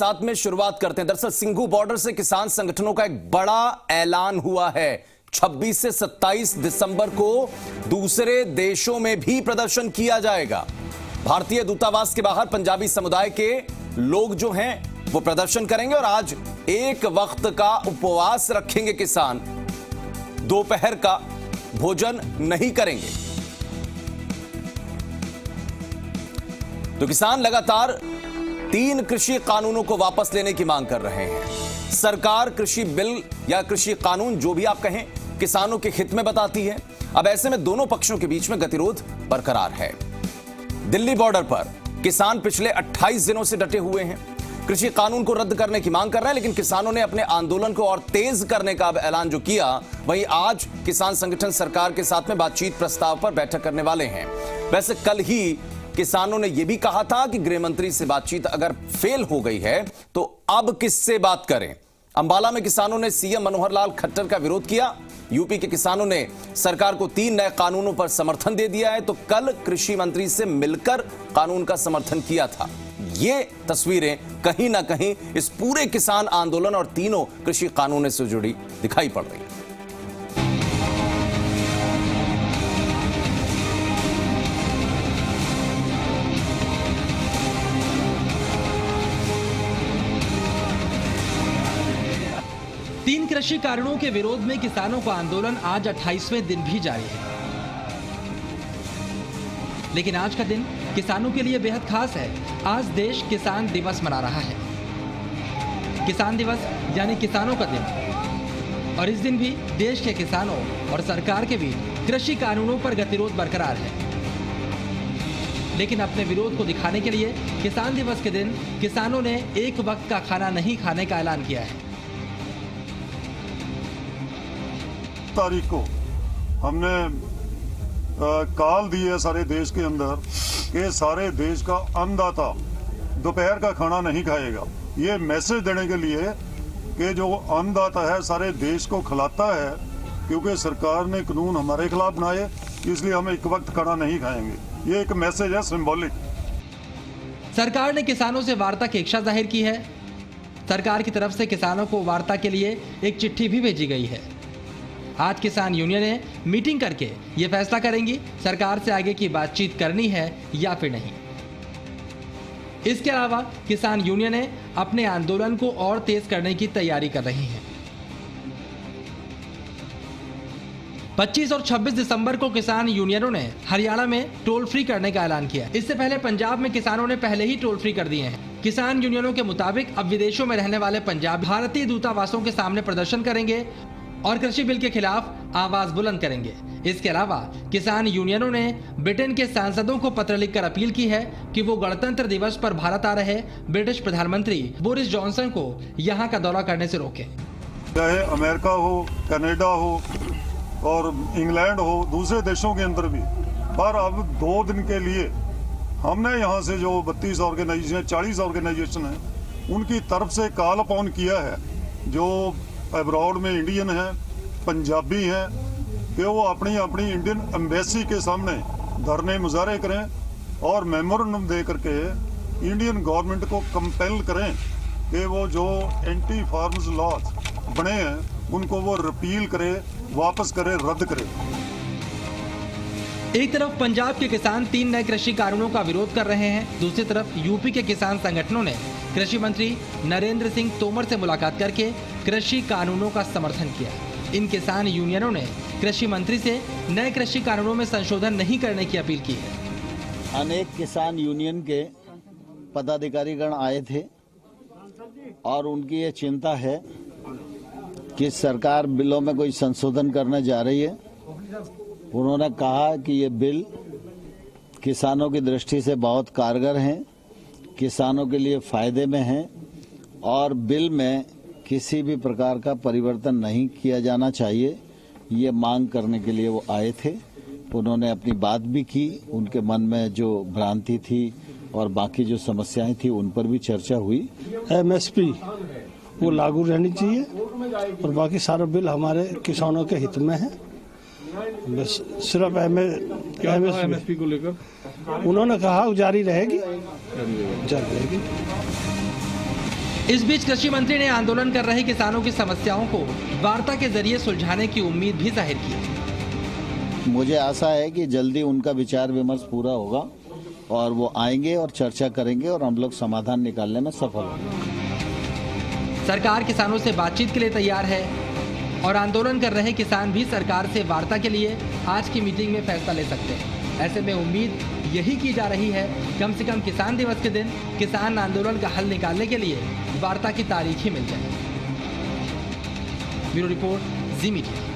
साथ में शुरुआत करते हैं। दरअसल सिंघू बॉर्डर से किसान संगठनों का एक बड़ा ऐलान हुआ है। 26 से 27 दिसंबर को दूसरे देशों में भी प्रदर्शन किया जाएगा। भारतीय दूतावास के बाहर पंजाबी समुदाय के लोग जो हैं वो प्रदर्शन करेंगे और आज एक वक्त का उपवास रखेंगे। किसान दोपहर का भोजन नहीं करेंगे। तो किसान लगातार 3 कृषि कानूनों को वापस लेने की मांग कर रहे हैं। सरकार कृषि बिल या कृषि कानून जो भी आप कहें किसानों के हित में बताती है। अब ऐसे में दोनों पक्षों के बीच में गतिरोध बरकरार है। दिल्ली बॉर्डर पर किसान पिछले 28 दिनों से डटे हुए हैं। कृषि कानून को रद्द करने की मांग कर रहे हैं, लेकिन किसानों ने अपने आंदोलन को और तेज करने का ऐलान जो किया, वहीं आज किसान संगठन सरकार के साथ में बातचीत प्रस्ताव पर बैठक करने वाले हैं। वैसे कल ही किसानों ने यह भी कहा था कि गृह मंत्री से बातचीत अगर फेल हो गई है तो अब किससे बात करें। अंबाला में किसानों ने सीएम मनोहर लाल खट्टर का विरोध किया। यूपी के किसानों ने सरकार को 3 नए कानूनों पर समर्थन दे दिया है, तो कल कृषि मंत्री से मिलकर कानून का समर्थन किया था। ये तस्वीरें कहीं ना कहीं इस पूरे किसान आंदोलन और तीनों कृषि कानूनों से जुड़ी दिखाई पड़ रही है। तीन कृषि कानूनों के विरोध में किसानों का आंदोलन आज 28वें दिन भी जारी है। लेकिन आज का दिन किसानों के लिए बेहद खास है। आज देश किसान दिवस मना रहा है। किसान दिवस यानी किसानों का दिन। और इस दिन भी देश के किसानों और सरकार के बीच कृषि कानूनों पर गतिरोध बरकरार है। लेकिन अपने विरोध को दिखाने के लिए किसान दिवस के दिन किसानों ने एक वक्त का खाना नहीं खाने का ऐलान किया है। तारीख को हमने काल दी है सारे देश के अंदर कि सारे देश का अन्नदाता दोपहर का खाना नहीं खाएगा। ये मैसेज देने के लिए कि जो अन्नदाता है सारे देश को खिलाता है, क्योंकि सरकार ने कानून हमारे खिलाफ बनाए, इसलिए हम एक वक्त खाना नहीं खाएंगे। ये एक मैसेज है, सिंबॉलिक। सरकार ने किसानों से वार्ता की इच्छा जाहिर की है। सरकार की तरफ से किसानों को वार्ता के लिए एक चिट्ठी भी भेजी गई है। आज किसान यूनियनें मीटिंग करके ये फैसला करेंगी सरकार से आगे की बातचीत करनी है या फिर नहीं। इसके अलावा किसान यूनियनें अपने आंदोलन को और तेज करने की तैयारी कर रही हैं। 25 और 26 दिसंबर को किसान यूनियनों ने हरियाणा में टोल फ्री करने का ऐलान किया। इससे पहले पंजाब में किसानों ने पहले ही टोल फ्री कर दिए हैं। किसान यूनियनों के मुताबिक अब विदेशों में रहने वाले पंजाब भारतीय दूतावासों के सामने प्रदर्शन करेंगे और कृषि बिल के खिलाफ आवाज बुलंद करेंगे। इसके अलावा किसान यूनियनों ने ब्रिटेन के सांसदों को पत्र लिखकर अपील की है कि वो गणतंत्र दिवस पर भारत आ रहे ब्रिटिश प्रधानमंत्री बोरिस जॉनसन को यहां का दौरा करने से रोकें। चाहे अमेरिका हो, कनाडा हो और इंग्लैंड हो, दूसरे देशों के अंदर भी, पर अब 2 दिन के लिए हमने यहाँ से जो 32 ऑर्गेनाइजेशन 40 ऑर्गेनाइजेशन है उनकी तरफ से कॉल अपॉन किया है, जो अब्रॉड में इंडियन है, पंजाबी हैं, कि वो अपनी अपनी इंडियन एम्बेसी के सामने धरने मुजाहरे करें और मेमोरेंडम दे करके इंडियन गवर्नमेंट को कंपेल करें कि वो जो एंटी फार्म्स लॉज बने हैं उनको वो रिपील करे, वापस करे, रद्द करे। एक तरफ पंजाब के किसान 3 नए कृषि कानूनों का विरोध कर रहे हैं, दूसरी तरफ यूपी के किसान संगठनों ने कृषि मंत्री नरेंद्र सिंह तोमर से मुलाकात करके कृषि कानूनों का समर्थन किया। इन किसान यूनियनों ने कृषि मंत्री से नए कृषि कानूनों में संशोधन नहीं करने की अपील की है। अनेक किसान यूनियन के पदाधिकारीगण आए थे और उनकी ये चिंता है कि सरकार बिलों में कोई संशोधन करने जा रही है। उन्होंने कहा कि ये बिल किसानों की दृष्टि से बहुत कारगर हैं, किसानों के लिए फायदे में हैं और बिल में किसी भी प्रकार का परिवर्तन नहीं किया जाना चाहिए। ये मांग करने के लिए वो आए थे। उन्होंने अपनी बात भी की, उनके मन में जो भ्रांति थी और बाकी जो समस्याएं थी उन पर भी चर्चा हुई। MSP वो लागू रहनी चाहिए और बाकी सारा बिल हमारे किसानों के हित में है। बस सिर्फ MSP को लेकर उन्होंने कहा जारी रहेगी। इस बीच कृषि मंत्री ने आंदोलन कर रहे किसानों की समस्याओं को वार्ता के जरिए सुलझाने की उम्मीद भी जाहिर की। मुझे आशा है कि जल्दी उनका विचार विमर्श पूरा होगा और वो आएंगे और चर्चा करेंगे और हम लोग समाधान निकालने में सफल होंगे। सरकार किसानों से बातचीत के लिए तैयार है और आंदोलन कर रहे किसान भी सरकार से वार्ता के लिए आज की मीटिंग में फैसला ले सकते हैं। ऐसे में उम्मीद यही की जा रही है कम से कम किसान दिवस के दिन किसान आंदोलन का हल निकालने के लिए वार्ता की तारीख ही मिल जाए। ब्यूरो रिपोर्ट, जी मीडिया।